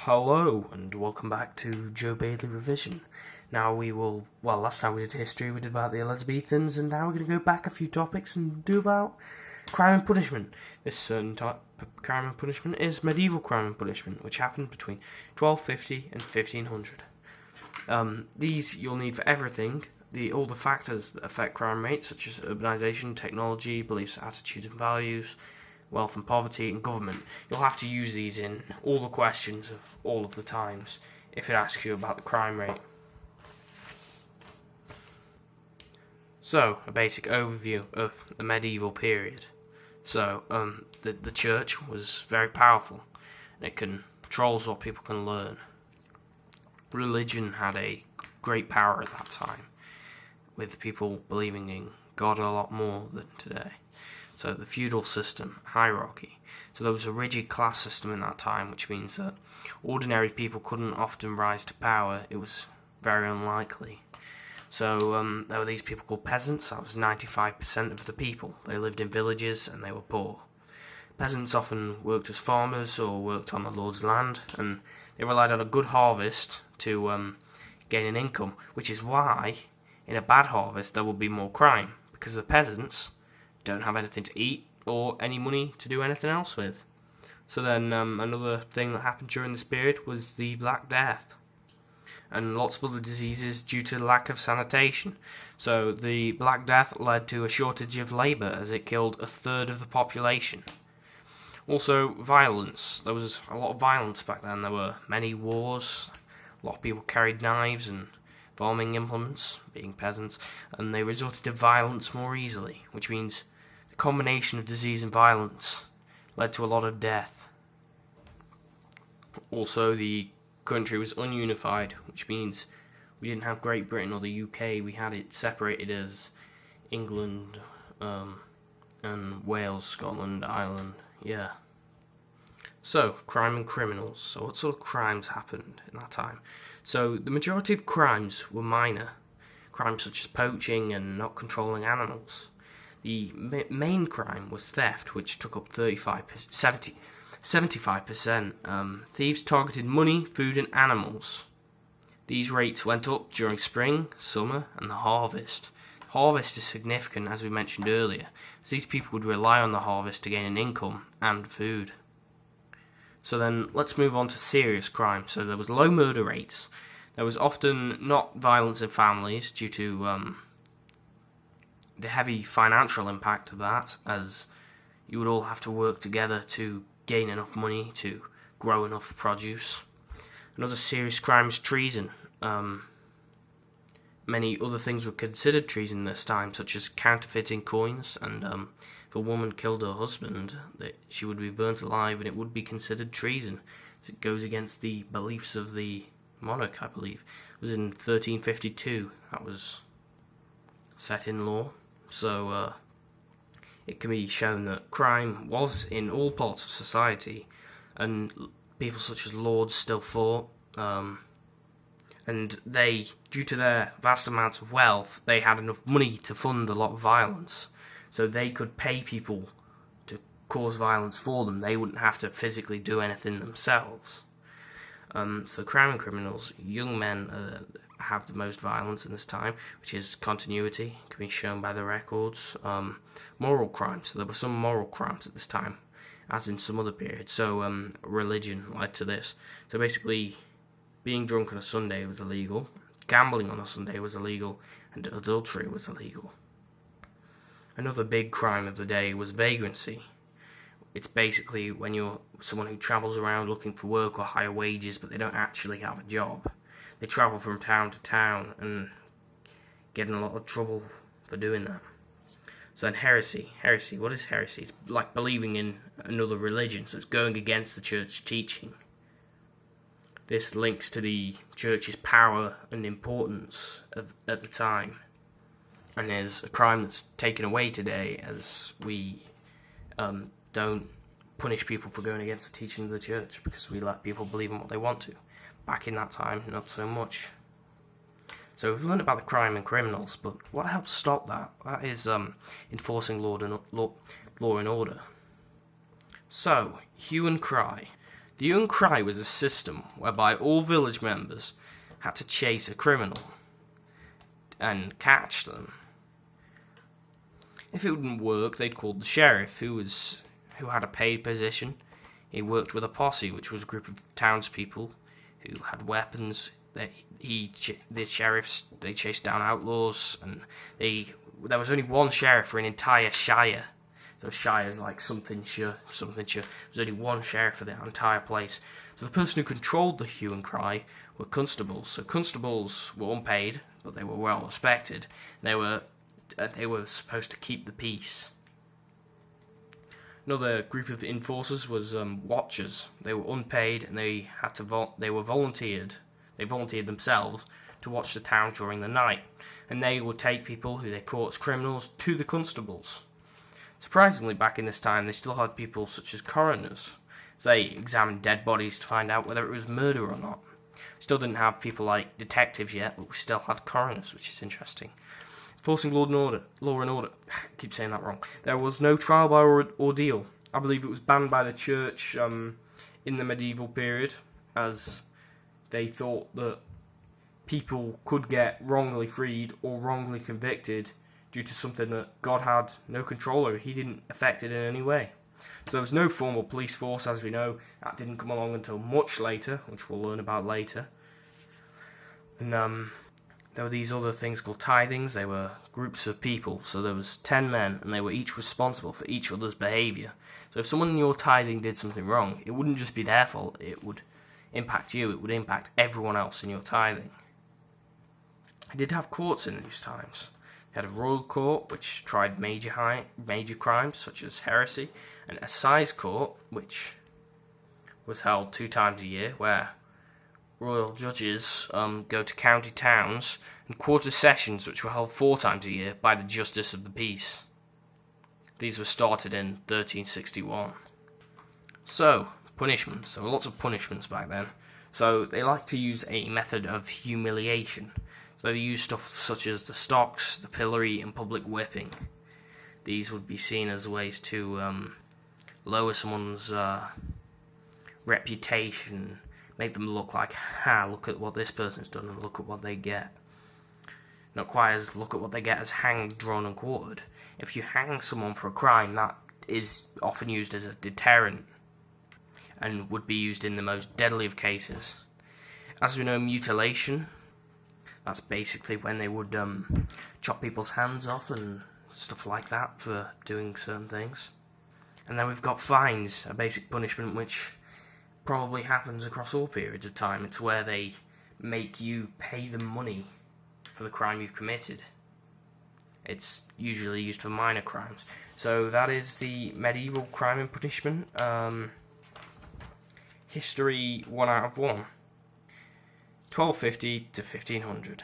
Hello, and welcome back to Joe Bailey Revision. Now last time we did history, we did about the Elizabethans, and now we're going to go back a few topics and do about crime and punishment. This certain type of crime and punishment is medieval crime and punishment, which happened between 1250 and 1500. These you'll need for everything, all the factors that affect crime rates, such as urbanisation, technology, beliefs, attitudes and values, wealth and poverty, and government. You'll have to use these in all the questions of all of the times if it asks you about the crime rate. So, a basic overview of the medieval period. So, the church was very powerful, and it controls what people can learn. Religion had a great power at that time, with people believing in God a lot more than today. So the feudal system, hierarchy. So there was a rigid class system in that time, which means that ordinary people couldn't often rise to power. It was very unlikely. So there were these people called peasants. That was 95% of the people. They lived in villages and they were poor. Peasants often worked as farmers or worked on the lord's land, and they relied on a good harvest to gain an income, which is why in a bad harvest there would be more crime, because the peasants don't have anything to eat or any money to do anything else with. So then another thing that happened during this period was the Black Death, and lots of other diseases due to the lack of sanitation. So the Black Death led to a shortage of labour, as it killed a third of the population. Also violence. There was a lot of violence back then. There were many wars. A lot of people carried knives and farming implements, being peasants, and they resorted to violence more easily, which means the combination of disease and violence led to a lot of death. Also, the country was ununified, which means we didn't have Great Britain or the UK. We had it separated as England and Wales, Scotland, Ireland. Yeah. So, crime and criminals. So what sort of crimes happened in that time? So the majority of crimes were minor. Crimes such as poaching and not controlling animals. The main crime was theft, which took up 75%. Thieves targeted money, food and animals. These rates went up during spring, summer and the harvest. Harvest is significant, as we mentioned earlier, as these people would rely on the harvest to gain an income and food. So then let's move on to serious crime. So there was low murder rates. There was often not violence in families due to the heavy financial impact of that, as you would all have to work together to gain enough money to grow enough produce. Another serious crime is treason. Many other things were considered treason this time, such as counterfeiting coins, and if a woman killed her husband, that she would be burnt alive, and it would be considered treason, as it goes against the beliefs of the monarch, I believe. It was in 1352 that was set in law. So it can be shown that crime was in all parts of society, and people such as lords still fought, and they, due to their vast amounts of wealth, they had enough money to fund a lot of violence, so they could pay people to cause violence for them. They wouldn't have to physically do anything themselves. So crime and criminals, young men have the most violence in this time, which is continuity, can be shown by the records. Moral crimes, so there were some moral crimes at this time, as in some other periods. So religion led to this. So basically, being drunk on a Sunday was illegal, gambling on a Sunday was illegal, and adultery was illegal. Another big crime of the day was vagrancy. It's basically when you're someone who travels around looking for work or higher wages, but they don't actually have a job. They travel from town to town and get in a lot of trouble for doing that. So then heresy. Heresy, what is heresy? It's like believing in another religion, so it's going against the church teaching. This links to the church's power and importance at the time, and is a crime that's taken away today, as we don't punish people for going against the teaching of the church, because we let people believe in what they want to. Back in that time, not so much. So we've learned about the crime and criminals, but what helps stop that? That is enforcing law and order. So, hue and cry. The hue and cry was a system whereby all village members had to chase a criminal and catch them. If it wouldn't work, they'd call the sheriff, who had a paid position. He worked with a posse, which was a group of townspeople who had weapons. The sheriffs, they chased down outlaws, and there was only one sheriff for an entire shire. So shires like something shire. There's only one sheriff for the entire place. So the person who controlled the hue and cry were constables. So constables were unpaid, but they were well respected. They were supposed to keep the peace. Another group of enforcers was watchers. They were unpaid, and they were volunteered. They volunteered themselves to watch the town during the night, and they would take people who they caught as criminals to the constables. Surprisingly, back in this time, they still had people such as coroners. They examined dead bodies to find out whether it was murder or not. Still didn't have people like detectives yet, but we still had coroners, which is interesting. Enforcing law and order. I keep saying that wrong. There was no trial by ordeal. I believe it was banned by the church in the medieval period, as they thought that people could get wrongly freed or wrongly convicted due to something that God had no control over. He didn't affect it in any way. So there was no formal police force, as we know. That didn't come along until much later, which we'll learn about later. And there were these other things called tithings. They were groups of people. So there was 10 men, and they were each responsible for each other's behaviour. So if someone in your tithing did something wrong, it wouldn't just be their fault. It would impact you. It would impact everyone else in your tithing. I did have courts in these times. They had a royal court, which tried major crimes, such as heresy, and an assize court, which was held 2 times a year, where royal judges go to county towns, and quarter sessions, which were held 4 times a year by the Justice of the Peace. These were started in 1361. So, punishments. There were lots of punishments back then. So they liked to use a method of humiliation. So they used stuff such as the stocks, the pillory, and public whipping. These would be seen as ways to lower someone's reputation, make them look like, look at what this person's done and look at what they get. Not quite as look at what they get as hanged, drawn, and quartered. If you hang someone for a crime, that is often used as a deterrent and would be used in the most deadly of cases. As we know, mutilation, that's basically when they would chop people's hands off and stuff like that for doing certain things. And then we've got fines, a basic punishment which probably happens across all periods of time. It's where they make you pay them money for the crime you've committed. It's usually used for minor crimes. So that is the medieval crime and punishment. History 1 out of 1. 1250 to 1500.